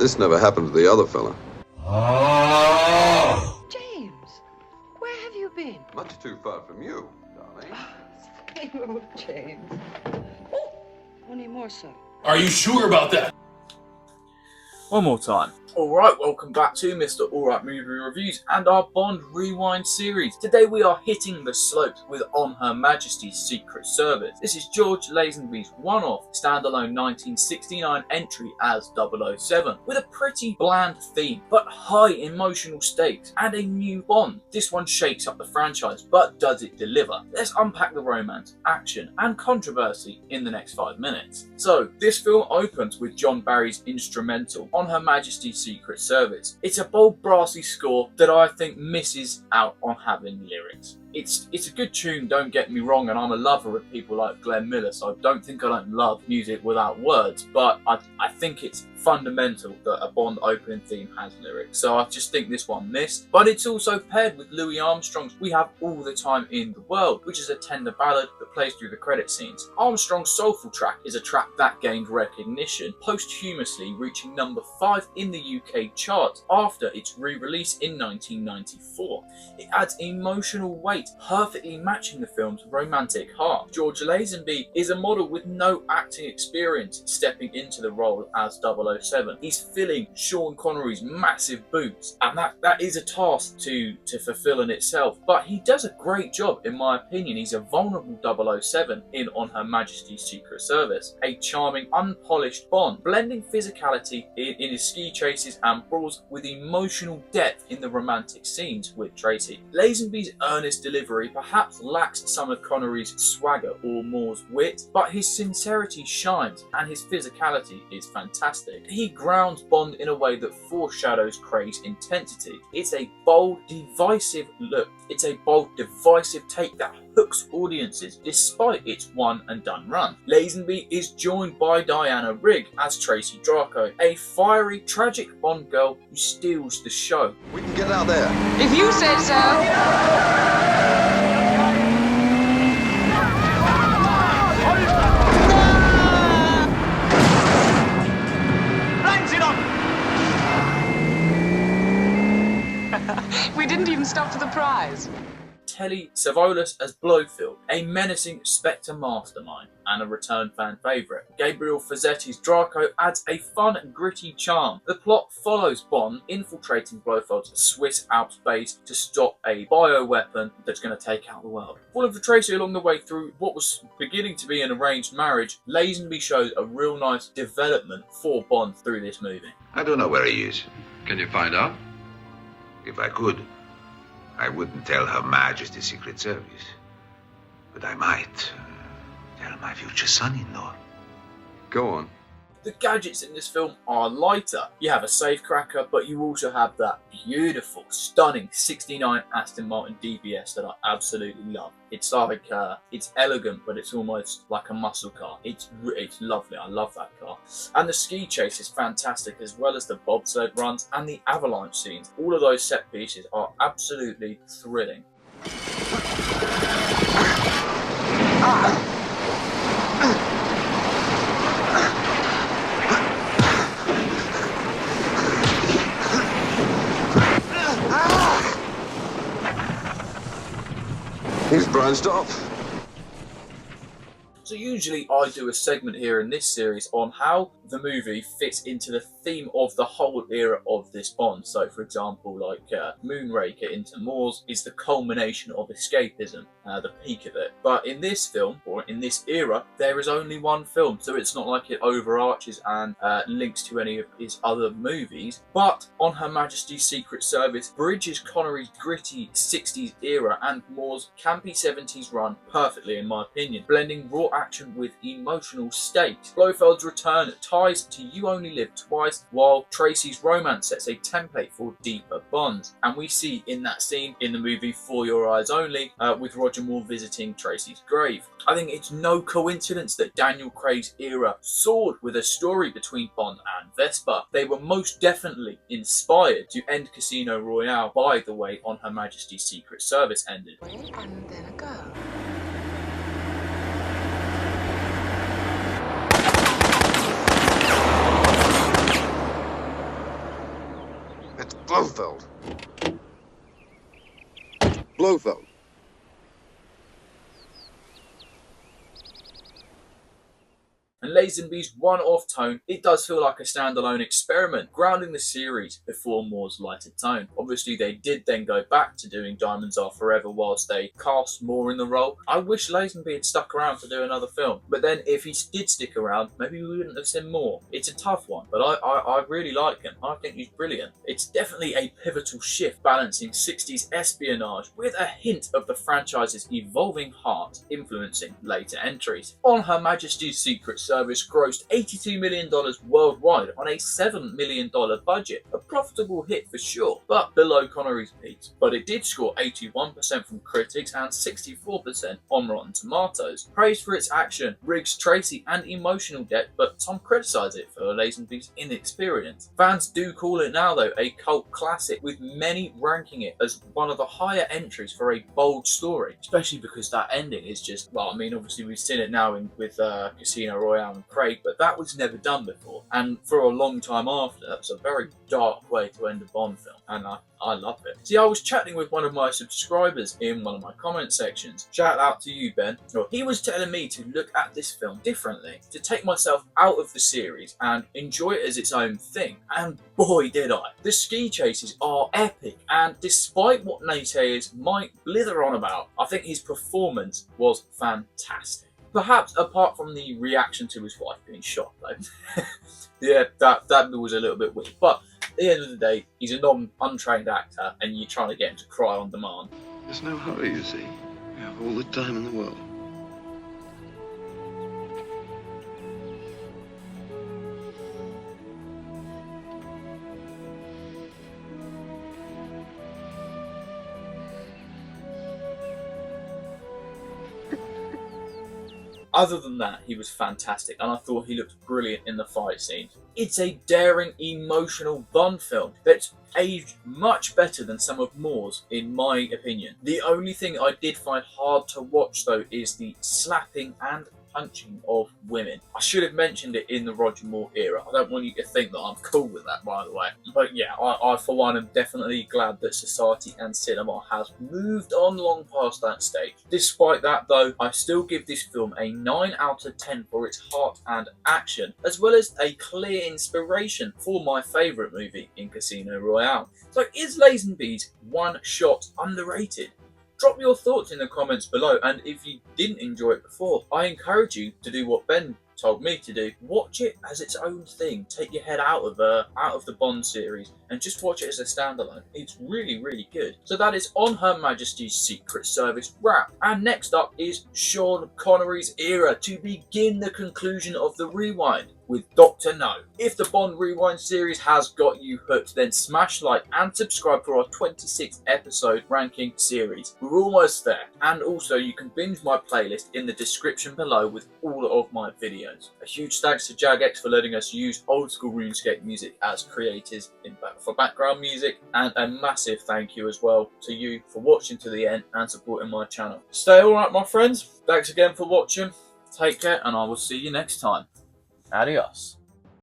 This never happened to the other fella. James, where have you been? Much too far from you, darling. Same old James. Oh, only more so. Are you sure about that? One more time. Alright, welcome back to Mr. Alright Movie Reviews and our Bond Rewind series. Today we are hitting the slopes with On Her Majesty's Secret Service. This is George Lazenby's one-off standalone 1969 entry as 007 with a pretty bland theme but high emotional stakes and a new Bond. This one shakes up the franchise, but does it deliver? Let's unpack the romance, action and controversy in the next 5 minutes. So, this film opens with John Barry's instrumental On Her Majesty's Secret Service. It's a bold brassy score that I think misses out on having lyrics. It's a good tune, don't get me wrong, and I'm a lover of people like Glenn Miller, so I don't think I don't love music without words, but I think it's fundamental that a Bond opening theme has lyrics, so I just think this one missed. But it's also paired with Louis Armstrong's We Have All the Time in the World, which is a tender ballad that plays through the credit scenes. Armstrong's soulful track is a track that gained recognition, posthumously reaching number 5 in the UK chart after its re-release in 1994. It adds emotional weight, perfectly matching the film's romantic heart. George Lazenby is a model with no acting experience stepping into the role as 007. He's filling Sean Connery's massive boots, and that is a task to fulfill in itself, but he does a great job in my opinion. He's a vulnerable 007 in On Her Majesty's Secret Service, a charming, unpolished Bond, blending physicality in his ski chases and brawls with emotional depth in the romantic scenes with Tracy. Lazenby's earnest delivery perhaps lacks some of Connery's swagger or Moore's wit, but his sincerity shines and his physicality is fantastic. He grounds Bond in a way that foreshadows Craig's intensity. It's a bold, divisive look. It's a bold, divisive take that hooks audiences despite its one and done run. Lazenby is joined by Diana Rigg as Tracy Draco, a fiery, tragic Bond girl who steals the show. We can get out there. If you say so. We didn't even stop for the prize. Telly Savalas as Blofeld, a menacing Spectre mastermind and a return fan favourite. Gabriel Fazzetti's Draco adds a fun and gritty charm. The plot follows Bond infiltrating Blofeld's Swiss Alps base to stop a bioweapon that's going to take out the world. Falling for Tracy along the way through what was beginning to be an arranged marriage, Lazenby shows a real nice development for Bond through this movie. I don't know where he is. Can you find out? If I could, I wouldn't tell Her Majesty's Secret Service. But I might tell my future son-in-law. Go on. The gadgets in this film are lighter. You have a safecracker, but you also have that beautiful, stunning 69 Aston Martin DBS that I absolutely love. It's like, it's elegant, but it's almost like a muscle car. It's lovely. I love that car. And the ski chase is fantastic, as well as the bobsled runs and the avalanche scenes. All of those set pieces are absolutely thrilling. He's branched off. So usually I do a segment here in this series on how the movie fits into the theme of the whole era of this Bond. So for example, like Moonraker into Moors is the culmination of escapism, the peak of it. But in this film, or in this era, there is only one film, so it's not like it overarches and links to any of his other movies. But On Her Majesty's Secret Service bridges Connery's gritty 60s era and Moore's campy 70s run perfectly, in my opinion, blending raw action with emotional stakes. Blofeld's return ties to You Only Live Twice, while Tracy's romance sets a template for deeper bonds. And we see in that scene in the movie For Your Eyes Only, with Roger Moore visiting Tracy's grave. I think it's no coincidence that Daniel Craig's era soared with a story between Bond and Vesper. They were most definitely inspired to end Casino Royale by the way On Her Majesty's Secret Service ended. And then a girl. Blofeld. Blofeld. And Lazenby's one-off tone, it does feel like a standalone experiment, grounding the series before Moore's lighter tone. Obviously, they did then go back to doing Diamonds Are Forever whilst they cast Moore in the role. I wish Lazenby had stuck around to do another film, but then if he did stick around, maybe we wouldn't have seen Moore. It's a tough one, but I really like him. I think he's brilliant. It's definitely a pivotal shift, balancing 60s espionage with a hint of the franchise's evolving heart influencing later entries. On Her Majesty's Secret Service grossed $82 million worldwide on a $7 million budget. A profitable hit for sure, but below Connery's peaks. But it did score 81% from critics and 64% on Rotten Tomatoes. Praised for its action, Rigg's Tracy and emotional depth, but some criticise it for Lazenby's inexperience. Fans do call it now though a cult classic, with many ranking it as one of the higher entries for a bold story, especially because that ending is just, well, I mean, obviously we've seen it now with Casino Royale and Craig, but that was never done before, and for a long time after. That's a very dark way to end a Bond film, and I love it. See, I was chatting with one of my subscribers in one of my comment sections. Shout out to you, Ben. He was telling me to look at this film differently, to take myself out of the series and enjoy it as its own thing, and boy did I. The ski chases are epic, and despite what naysayers might blither on about, I think his performance was fantastic. Perhaps apart from the reaction to his wife being shot, though. Yeah, that was a little bit weird. But at the end of the day, he's a untrained actor, and you're trying to get him to cry on demand. There's no hurry, you see. We have all the time in the world. Other than that, he was fantastic, and I thought he looked brilliant in the fight scenes. It's a daring, emotional Bond film that's aged much better than some of Moore's, in my opinion. The only thing I did find hard to watch, though, is the slapping and punching of women. I should have mentioned it in the Roger Moore era. I don't want you to think that I'm cool with that, by the way. But yeah, I for one am definitely glad that society and cinema has moved on long past that stage. Despite that though, I still give this film a 9 out of 10 for its heart and action, as well as a clear inspiration for my favourite movie in Casino Royale. So is Lazenby's One Shot underrated? Drop your thoughts in the comments below, and if you didn't enjoy it before, I encourage you to do what Ben told me to do. Watch it as its own thing. Take your head out of the Bond series and just watch it as a standalone. It's really, really good. So that is On Her Majesty's Secret Service wrap. And next up is Sean Connery's era to begin the conclusion of the rewind with Dr. No. If the Bond Rewind series has got you hooked, then smash like and subscribe for our 26th episode ranking series. We're almost there. And also you can binge my playlist in the description below with all of my videos. A huge thanks to Jagex for letting us use old school RuneScape music as creators for background music, and a massive thank you as well to you for watching to the end and supporting my channel. Stay alright my friends, thanks again for watching, take care, and I will see you next time. Adios.